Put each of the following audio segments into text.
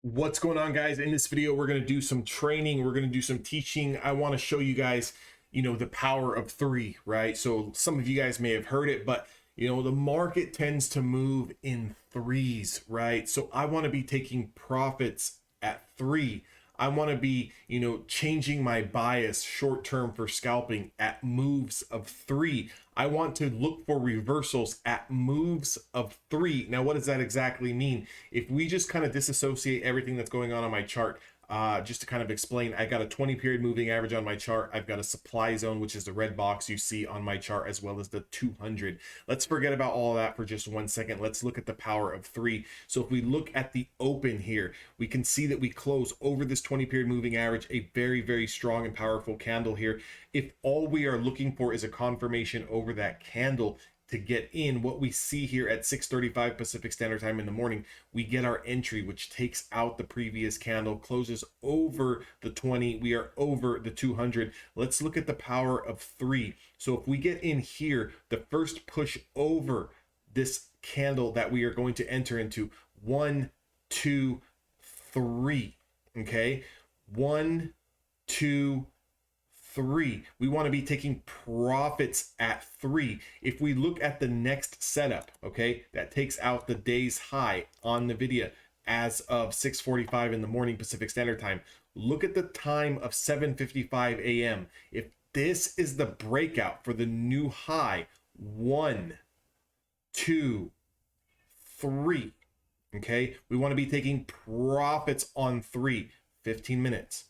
What's going on, guys? In this video, we're going to do some training. We're going to do some teaching. I want to show you guys, the power of three, right? So some of you guys may have heard it, but the market tends to move in threes, right? So I want to be taking profits at three. I want to be, changing my bias short term for scalping at moves of three. I want to look for reversals at moves of three. Now, what does that exactly mean? If we just kind of disassociate everything that's going on my chart, just to kind of explain, I got a 20 period moving average on my chart. I've got a supply zone, which is the red box you see on my chart, as well as the 200. Let's forget about all of that for just 1 second. Let's look at the power of three. So if we look at the open here, we can see that we close over this 20 period moving average, a very, very strong and powerful candle here. If all we are looking for is a confirmation over that candle to get in, what we see here at 6:35 Pacific Standard Time in the morning, we get our entry, which takes out the previous candle, closes over the 20. We are over the 200. Let's look at the power of three. So if we get in here, the first push over this candle that we are going to enter into, 1, 2, 3. Okay, 1, 2, 3. We want to be taking profits at three. If we look at the next setup, okay, that takes out the day's high on NVIDIA as of 6:45 in the morning Pacific Standard Time. Look at the time of 7:55 a.m. If this is the breakout for the new high, 1, 2, 3. Okay, we want to be taking profits on three. 15 minutes.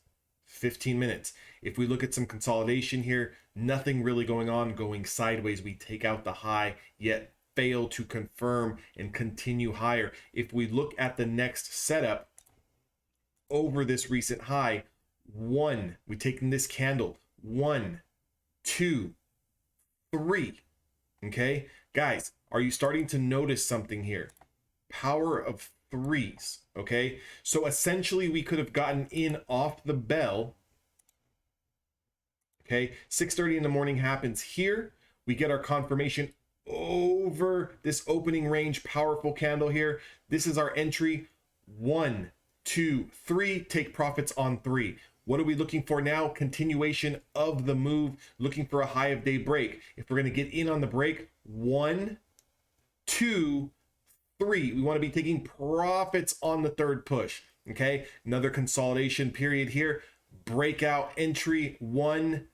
15 minutes. If we look at some consolidation here, nothing really going on, going sideways. We take out the high, yet fail to confirm and continue higher. If we look at the next setup over this recent high, we take in this candle, 1, 2, 3. Okay, guys, are you starting to notice something here? Power of threes. Okay, so essentially we could have gotten in off the bell. Okay, 6:30 in the morning happens here. We get our confirmation over this opening range, powerful candle here. This is our entry. 1, 2, 3. Take profits on three. What are we looking for now? Continuation of the move, looking for a high of day break. If we're going to get in on the break, 1, 2, 3. We want to be taking profits on the third push. Okay, another consolidation period here. Breakout entry, 1,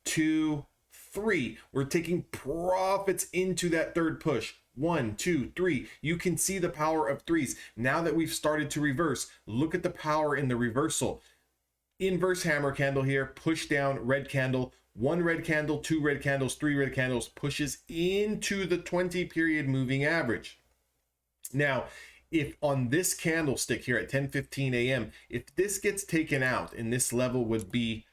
2, 3. We're taking profits into that third push. 1, 2, 3. You can see the power of threes. Now that we've started to reverse, look at the power in the reversal. Inverse hammer candle here, push down, red candle, 1 red candle, 2 red candles, 3 red candles, pushes into the 20 period moving average. Now, if on this candlestick here at 10:15 a.m., if this gets taken out, and this level would be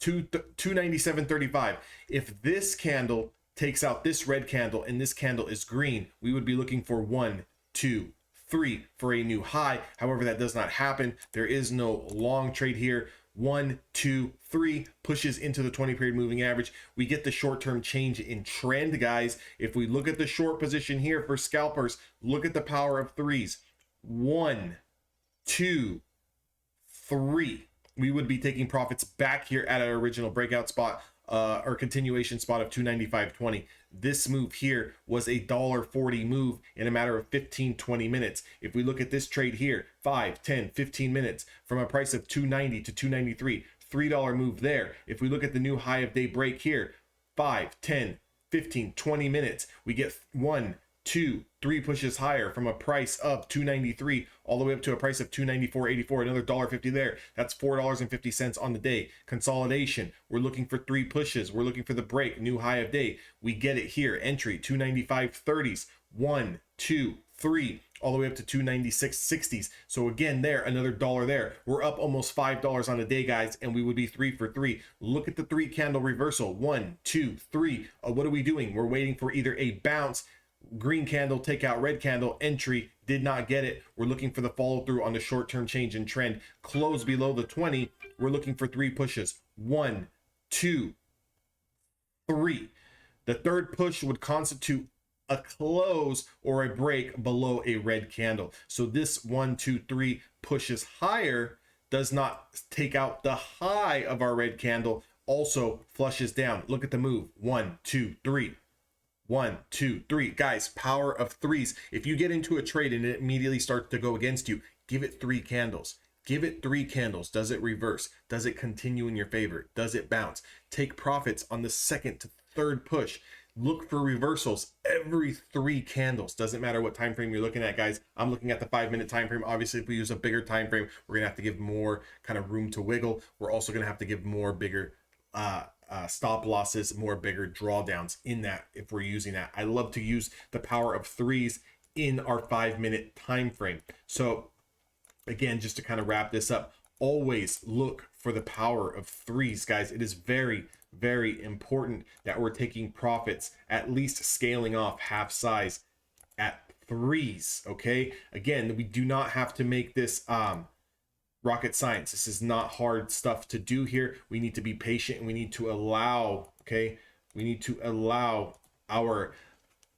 297.35, if this candle takes out this red candle and this candle is green, we would be looking for 1, 2, 3 for a new high. However, that does not happen. There is no long trade here. 1, 2, 3 pushes into the 20 period moving average. We get the short-term change in trend, guys. If we look at the short position here for scalpers, look at the power of threes. 1, 2, 3. We would be taking profits back here at our original breakout spot, or continuation spot of 295.20. This move here was a $1.40 move in a matter of 15-20 minutes. If we look at this trade here, 5, 10, 15 minutes from a price of 290 to 293, $3 move there. If we look at the new high of day break here, 5, 10, 15, 20 minutes, we get 1, 2, 3 pushes higher from a price of 293 all the way up to a price of 294.84, another $1.50 there. That's $4.50 on the day. Consolidation, we're looking for 3 pushes. We're looking for the break, new high of day. We get it here. Entry 295.30s, 1, 2, 3, all the way up to 296.60s. So again, there, another $1 there. We're up almost $5 on the day, guys, and we would be 3 for 3. Look at the 3 candle reversal. 1, 2, 3. What are we doing? We're waiting for either a bounce, green candle, take out red candle, entry, did not get it. We're looking for the follow through on the short-term change in trend. Close below the 20. We're looking for 3 pushes. 1, 2, 3. The third push would constitute a close or a break below a red candle. So this 1, 2, 3 pushes higher, does not take out the high of our red candle, also flushes down. Look at the move. 1, 2, 3. 1, 2, 3. Guys, power of threes. If you get into a trade and it immediately starts to go against you, give it 3 candles. Give it 3 candles. Does it reverse? Does it continue in your favor? Does it bounce? Take profits on the second to third push. Look for reversals every 3 candles. Doesn't matter what time frame you're looking at, guys. I'm looking at the 5-minute time frame. Obviously, if we use a bigger time frame, we're gonna have to give more kind of room to wiggle. We're also gonna have to give more bigger stop losses, more bigger drawdowns in that if we're using that. I love to use the power of threes in our 5-minute time frame. So again, just to kind of wrap this up, always look for the power of threes, guys. It is very, very important that we're taking profits, at least scaling off half size at threes. Okay, again, we do not have to make this rocket science. This is not hard stuff to do here. We need to be patient and we need to allow, okay, we need to allow our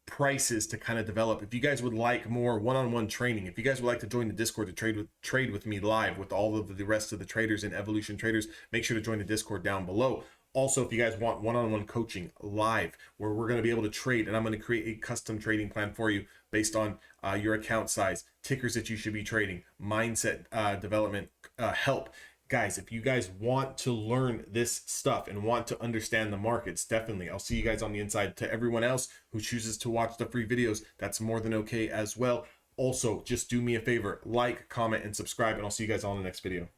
prices to kind of develop. If you guys would like more one-on-one training, if you guys would like to join the Discord to trade with me live with all of the rest of the traders and Evolution traders, make sure to join the Discord down below. Also, if you guys want one-on-one coaching live where we're going to be able to trade and I'm going to create a custom trading plan for you based on your account size, tickers that you should be trading, mindset development help. Guys, if you guys want to learn this stuff and want to understand the markets, definitely, I'll see you guys on the inside. To everyone else who chooses to watch the free videos, that's more than okay as well. Also, just do me a favor, like, comment, and subscribe, and I'll see you guys on the next video.